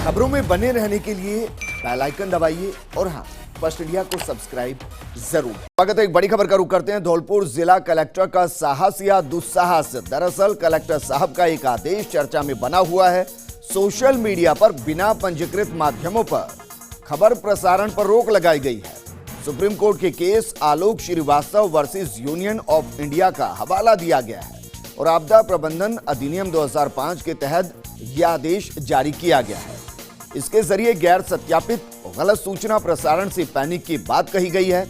खबरों में बने रहने के लिए बेल आइकन दबाइए और हाँ, फर्स्ट इंडिया को सब्सक्राइब जरूर। स्वागत है। एक बड़ी खबर का रुख करते हैं। धौलपुर जिला कलेक्टर का साहस या दुस्साहस। दरअसल कलेक्टर साहब का एक आदेश चर्चा में बना हुआ है। सोशल मीडिया पर बिना पंजीकृत माध्यमों पर खबर प्रसारण पर रोक लगाई गई है। सुप्रीम कोर्ट के case Alok Srivastava versus union of India का हवाला दिया गया है और आपदा प्रबंधन अधिनियम 2005 के तहत यह आदेश जारी किया गया है। इसके जरिए गैर सत्यापित गलत सूचना प्रसारण से पैनिक की बात कही गई है।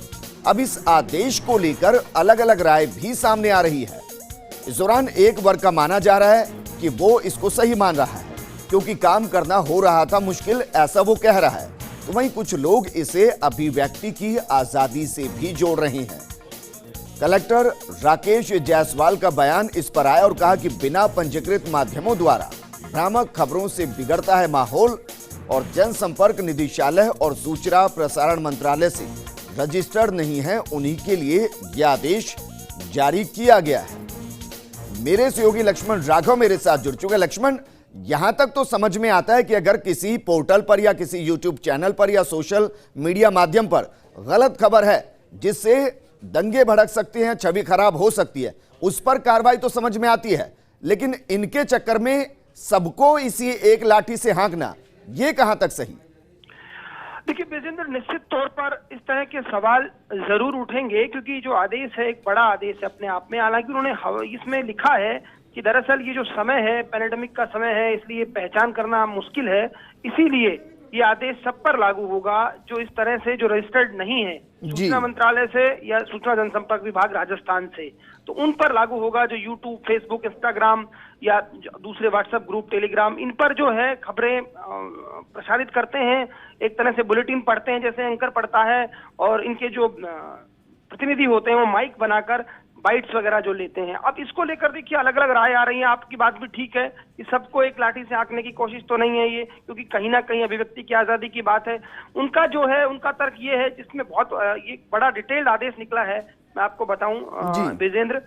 अब इस आदेश को लेकर अलग अलग राय भी सामने आ रही है। इस दौरान एक वर्ग का माना जा रहा है कि वो इसको सही मान रहा है क्योंकि काम करना हो रहा था मुश्किल, ऐसा वो कह रहा है। तो वहीं कुछ लोग इसे अभिव्यक्ति की आजादी से भी जोड़ रहे हैं। कलेक्टर राकेश जायसवाल का बयान इस पर आया और कहा कि बिना पंजीकृत माध्यमों द्वारा भ्रामक खबरों से बिगड़ता है माहौल और जनसंपर्क निदेशालय और सूचना प्रसारण मंत्रालय से रजिस्टर्ड नहीं है, उन्हीं के लिए यह आदेश जारी किया गया है। मेरे सहयोगी लक्ष्मण राघव मेरे साथ जुड़ चुके। लक्ष्मण, यहां तक तो समझ में आता है कि अगर किसी पोर्टल पर या किसी यूट्यूब चैनल पर या सोशल मीडिया माध्यम पर गलत खबर है जिससे दंगे भड़क सकते हैं, छवि खराब हो सकती है, उस पर कार्रवाई तो समझ में आती है, लेकिन इनके चक्कर में सबको इसी एक लाठी से हाँकना, ये कहां तक सही? देखिए विजेंद्र, निश्चित तौर पर इस तरह के सवाल जरूर उठेंगे क्योंकि जो आदेश है एक बड़ा आदेश है अपने आप में। हालांकि उन्होंने इसमें लिखा है कि दरअसल ये जो समय है पैंडेमिक का समय है, इसलिए पहचान करना मुश्किल है, इसीलिए ये आदेश सब पर लागू होगा जो इस तरह से जो रजिस्टर्ड नहीं है सूचना मंत्रालय से या सूचना जनसंपर्क विभाग राजस्थान से, तो उन पर लागू होगा। जो यूट्यूब, फेसबुक, इंस्टाग्राम या दूसरे व्हाट्सएप ग्रुप, टेलीग्राम, इन पर जो है खबरें प्रसारित करते हैं, एक तरह से बुलेटिन पढ़ते हैं जैसे एंकर पढ़ता है, और इनके जो प्रतिनिधि होते हैं वो माइक बनाकर बाइट्स वगैरह जो लेते हैं। अब इसको लेकर देखिए अलग अलग राय आ रही है। आपकी बात भी ठीक है कि सबको एक लाठी से आंकने की कोशिश तो नहीं है ये, क्योंकि कहीं ना कहीं अभिव्यक्ति की आजादी की बात है। उनका जो है उनका तर्क ये है, जिसमें बहुत ये बड़ा डिटेल्ड आदेश निकला है, मैं आपको बताऊं विजेंद्र।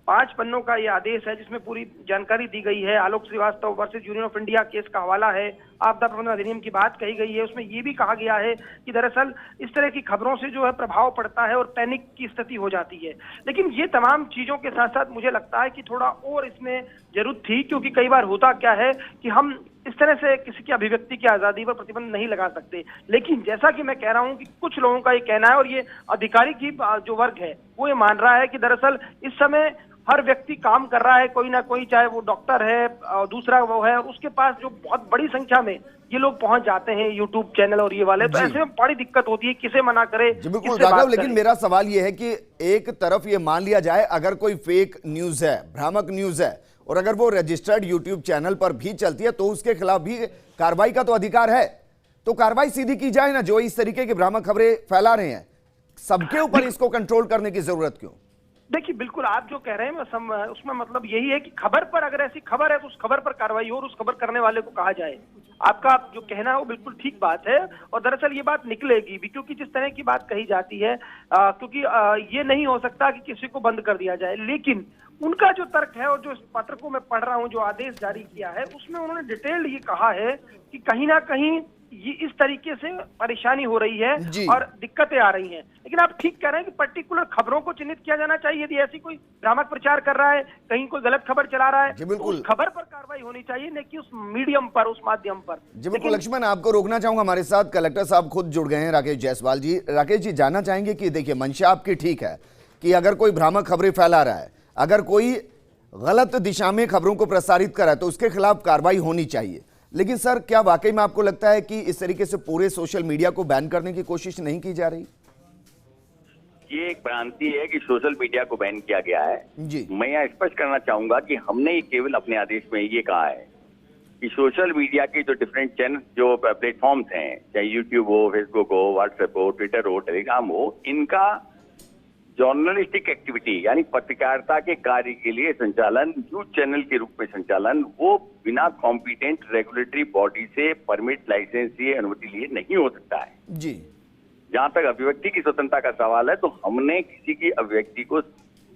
5 पन्नों का ये आदेश है जिसमें पूरी जानकारी दी गई है। Alok Srivastava versus union of India case का हवाला है, आपदा प्रबंधन अधिनियम की बात कही गई है। उसमें ये भी कहा गया है कि दरअसल इस तरह की खबरों से जो है प्रभाव पड़ता है और पैनिक की स्थिति हो जाती है। लेकिन ये तमाम चीजों के साथ साथ मुझे लगता है कि थोड़ा और इसमें जरूरत थी, क्योंकि कई बार होता क्या है कि हम इस तरह से किसी की अभिव्यक्ति की आजादी पर प्रतिबंध नहीं लगा सकते। लेकिन जैसा कि मैं कह रहा हूं कि कुछ लोगों का ये कहना है और ये अधिकारी की जो वर्ग है वो ये मान रहा है कि दरअसल इस समय हर व्यक्ति काम कर रहा है, कोई ना कोई, चाहे वो डॉक्टर है, दूसरा वो है, उसके पास जो बहुत बड़ी संख्या में ये लोग पहुंच जाते हैं यूट्यूब चैनल और ये वाले, तो ऐसे में बड़ी दिक्कत होती है, किसे मना करे। बिल्कुल राघव, लेकिन मेरा सवाल ये है कि एक तरफ ये मान लिया जाए अगर कोई फेक न्यूज है, भ्रामक न्यूज है, और अगर वो रजिस्टर्ड यूट्यूब चैनल पर भी चलती है तो उसके खिलाफ भी कार्रवाई का तो अधिकार है, तो कार्रवाई सीधी की जाए ना। जो इस तरीके की भ्रामक खबरें फैला रहे हैं, सबके ऊपर इसको कंट्रोल करने की जरूरत क्यों? देखिए बिल्कुल आप जो कह रहे हैं उसमें मतलब यही है कि खबर पर अगर ऐसी खबर है तो उस खबर पर कार्रवाई हो और उस खबर करने वाले को कहा जाए। आपका जो कहना है वो बिल्कुल ठीक बात है और दरअसल ये बात निकलेगी भी, क्योंकि जिस तरह की बात कही जाती है, क्योंकि ये नहीं हो सकता कि किसी को बंद कर दिया जाए। लेकिन उनका जो तर्क है और जो इस पत्र को मैं पढ़ रहा हूं, जो आदेश जारी किया है, उसमें उन्होंने डिटेल्ड ये कहा है कि कहीं ना कहीं ये इस तरीके से परेशानी हो रही है और दिक्कतें आ रही हैं। लेकिन आप ठीक कह रहे हैं कि पर्टिकुलर खबरों को चिन्हित किया जाना चाहिए। यदि ऐसी कोई भ्रामक प्रचार कर रहा है, कहीं कोई गलत खबर चला रहा है, तो उस खबर पर कार्रवाई होनी चाहिए, न कि उस मीडियम पर, उस माध्यम पर। जी बिल्कुल लक्ष्मण, आपको रोकना चाहूंगा, हमारे साथ कलेक्टर साहब खुद जुड़ गए हैं, राकेश जायसवाल जी। राकेश जी, जानना चाहेंगे कि देखिए मंशा आपकी ठीक है कि अगर कोई भ्रामक खबरें फैला रहा है, अगर कोई गलत दिशा में खबरों को प्रसारित कर रहा है तो उसके खिलाफ कार्रवाई होनी चाहिए। लेकिन सर, क्या वाकई में आपको लगता है कि इस तरीके से पूरे सोशल मीडिया को बैन करने की कोशिश नहीं की जा रही? ये एक भ्रांति है कि सोशल मीडिया को बैन किया गया है जी। मैं यहाँ स्पष्ट करना चाहूंगा कि हमने ये केवल अपने आदेश में ये कहा है कि सोशल मीडिया के जो डिफरेंट चैनल, जो प्लेटफॉर्म्स हैं, चाहे यूट्यूब हो, फेसबुक हो, व्हाट्सएप हो, ट्विटर हो, टेलीग्राम हो, इनका जर्नलिस्टिक एक्टिविटी यानी पत्रकारिता के कार्य के लिए संचालन, न्यूज चैनल के रूप में संचालन, वो बिना कॉम्पिटेंट रेगुलेटरी बॉडी से परमिट, लाइसेंस या अनुमति लिए नहीं हो सकता है जी। जहां तक अभिव्यक्ति की स्वतंत्रता का सवाल है तो हमने किसी की अभिव्यक्ति को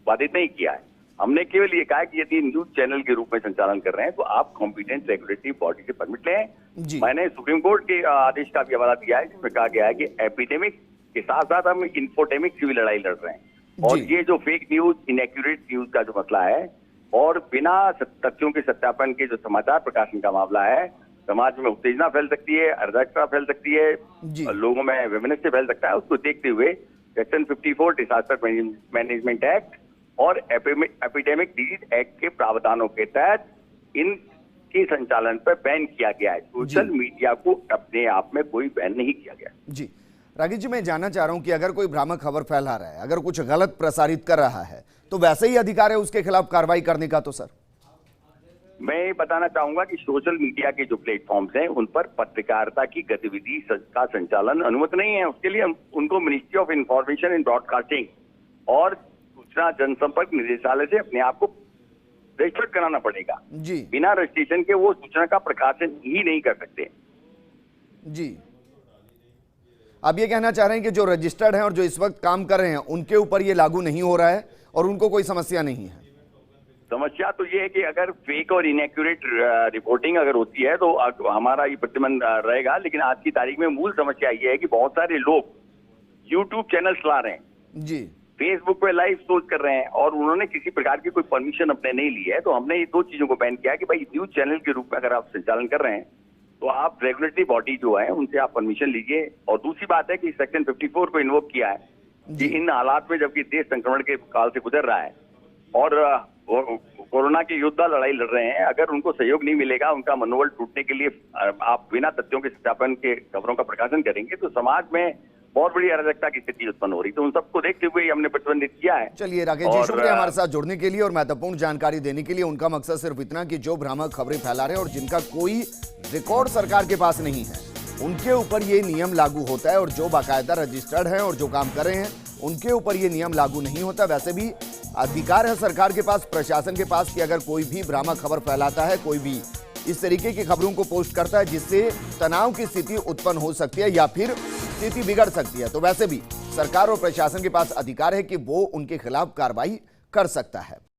बाधित नहीं किया है। हमने केवल ये कहा कि यदि न्यूज चैनल के रूप में संचालन कर रहे हैं तो आप कॉम्पिटेंट रेगुलेटरी बॉडी से परमिट लें। मैंने सुप्रीम कोर्ट के आदेश का भी हवाला दिया है जिसमें कहा गया है कि एपिडेमिक के साथ साथ हम इंफोडेमिक की भी लड़ाई लड़ रहे हैं। और ये जो फेक न्यूज, इनएक्यूरेट न्यूज का जो मसला है और बिना तथ्यों के सत्यापन के जो समाचार प्रकाशन का मामला है, समाज में उत्तेजना फैल सकती है, अराजकता फैल सकती है, लोगों में वैमनस्य फैल सकता है। उसको देखते हुए सेक्शन 54 डिजास्टर मैनेजमेंट एक्ट और एपिडेमिक डिजीज एक्ट के प्रावधानों के तहत इनके संचालन पर बैन किया गया है। सोशल मीडिया को अपने आप में कोई बैन नहीं किया गया। जी राकेश जी, मैं जानना चाह रहा हूं कि अगर कोई भ्रामक खबर फैला रहा है, अगर कुछ गलत प्रसारित कर रहा है, तो वैसे ही अधिकार है उसके खिलाफ कार्रवाई करने का? तो सर मैं ये बताना चाहूंगा कि सोशल मीडिया के जो प्लेटफॉर्म्स हैं उन पर पत्रकारिता की गतिविधि का संचालन अनुमति नहीं है। उसके लिए उनको ministry of information and broadcasting और सूचना जनसंपर्क निदेशालय से अपने आप को रजिस्टर्ड कराना पड़ेगा। जी, बिना रजिस्ट्रेशन के वो सूचना का प्रकाशन ही नहीं कर सकते। जी, आप ये कहना चाह रहे हैं कि जो रजिस्टर्ड हैं और जो इस वक्त काम कर रहे हैं उनके ऊपर ये लागू नहीं हो रहा है और उनको कोई समस्या नहीं है? समस्या तो ये है कि अगर फेक और इनएक्यूरेट रिपोर्टिंग अगर होती है तो हमारा ये प्रतिबंध रहेगा। लेकिन आज की तारीख में मूल समस्या ये है कि बहुत सारे लोग यूट्यूब चैनल चला रहे हैं, जी, फेसबुक पे लाइव शोज कर रहे हैं और उन्होंने किसी प्रकार की कोई परमिशन अपने नहीं ली है। तो हमने ये दो चीजों को बैन किया कि भाई न्यूज चैनल के रूप में अगर आप संचालन कर रहे हैं तो आप रेगुलेटरी बॉडी जो है उनसे आप परमिशन लीजिए। और दूसरी बात है कि सेक्शन 54 को इन्वोक किया है कि इन हालात में जबकि देश संक्रमण के काल से गुजर रहा है और कोरोना के योद्धा लड़ाई लड़ रहे हैं, अगर उनको सहयोग नहीं मिलेगा, उनका मनोबल टूटने के लिए आप बिना तथ्यों के सत्यापन के खबरों का प्रकाशन करेंगे तो समाज में बहुत बड़ी अराजकता की स्थिति उत्पन्न हो रही। तो उन सबको देखते हुए हमने प्रतिबंधित किया है। चलिए राकेश जी, शुक्रिया हमारे साथ जुड़ने के लिए और महत्वपूर्ण जानकारी देने के लिए। उनका मकसद सिर्फ इतना कि जो भ्रामक खबरें फैला रहे हैं और जिनका कोई रिकॉर्ड सरकार के पास नहीं है उनके ऊपर ये नियम लागू होता है और जो बाकायदा रजिस्टर्ड है और जो काम कर रहे हैं उनके ऊपर ये नियम लागू नहीं होता। वैसे भी अधिकार है सरकार के पास, प्रशासन के पास कि अगर कोई भी भ्रामक खबर फैलाता है, कोई भी इस तरीके की खबरों को पोस्ट करता है जिससे तनाव की स्थिति उत्पन्न हो सकती है या फिर स्थिति बिगड़ सकती है, तो वैसे भी सरकार और प्रशासन के पास अधिकार है कि वो उनके खिलाफ कार्रवाई कर सकता है।